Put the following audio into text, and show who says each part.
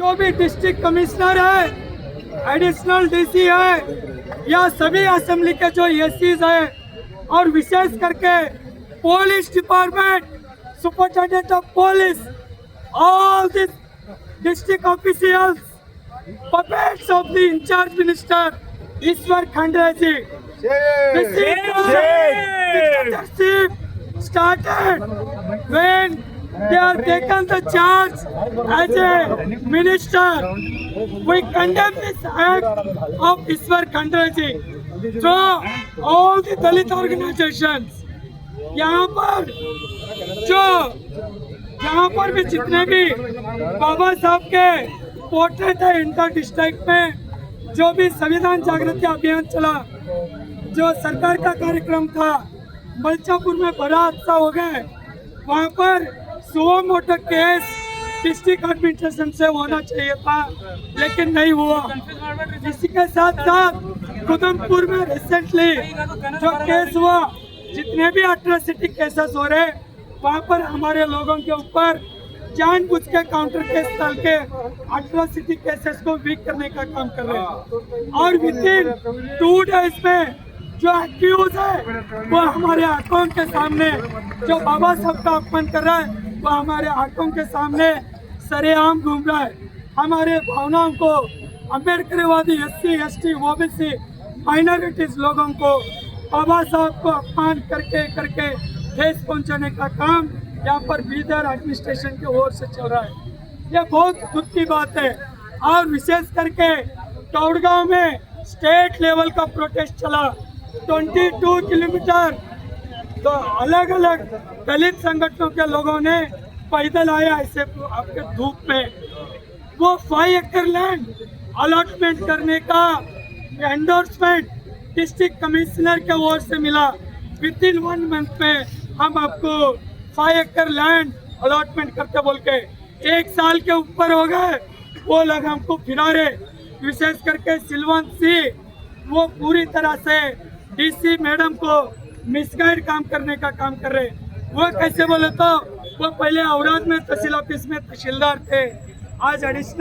Speaker 1: जो भी district commissioner है, एडिशनल डीसी है, या सभी असेंबली के जो एससीज है, और विशेष करके police department, superintendent of police, all this district officials, puppets of the in-charge minister Ishwar Khandre ji. This dictatorship started when they are taken the charge as a minister. We condemn this act of Ishwar Khandre ji through all the Dalit organizations. यहाँ पर भी जितने भी बाबा साहब के portrait है inter district में, जो भी संविधान जागृति अभियान चला, जो सरकार का कार्यक्रम था, मलचापुर में बड़ा हादसा हो गया, वहाँ पर सो मोटर केस डिस्ट्रिक्ट एडमिनिस्ट्रेशन से होना चाहिए था, लेकिन नहीं हुआ। इसी के साथ साथ उधमपुर में रिसेंटली जो केस हुआ, जितने भी एट्रोसिटी केसेस हो रहे, वहाँ पर हमारे लोगों के ऊपर जानबूझ के काउंटर केस डाल के एट्रोसिटी केसेस को वीक करने का काम कर रहे हैं। और विद इन 2 डेज में जो एक्यूज है वो हमारे आंखों के सामने, जो बाबा साहब का अपमान कर रहा है वो हमारे आंखों के सामने सरेआम घूम रहा है। हमारे भावनाओं को, अम्बेडकरवादी SC ST OBC माइनॉरिटीज लोगों को बाबा साहब को अपमान करके ठेस पहुंचाने का काम यहाँ पर बीदर एडमिनिस्ट्रेशन की ओर से चल रहा है। ये बहुत दुख की बात है। और विशेष करके टौड़गांव में स्टेट लेवल का प्रोटेस्ट चला, 22 किलोमीटर, तो अलग अलग दलित संगठनों के लोगों ने पैदल आया ऐसे आपके धूप में, वो 5 एकड़ लैंड अलॉटमेंट करने का एंडोर्समेंट डिस्ट्रिक्ट कमिश्नर के ओर से मिला। विद इन 1 मंथ में हम आपको 5 एकड़ लैंड अलॉटमेंट करते बोल के 1 साल के ऊपर हो गए, वो लोग हमको फिरा रहे। विशेष करके सिलवंत सिंह वो पूरी तरह से DC मैडम को मिसगाइड काम करने का काम कर रहे। वो कैसे बोले तो वो पहले औराद में तहसील ऑफिस में तहसीलदार थे, आज एडिशनल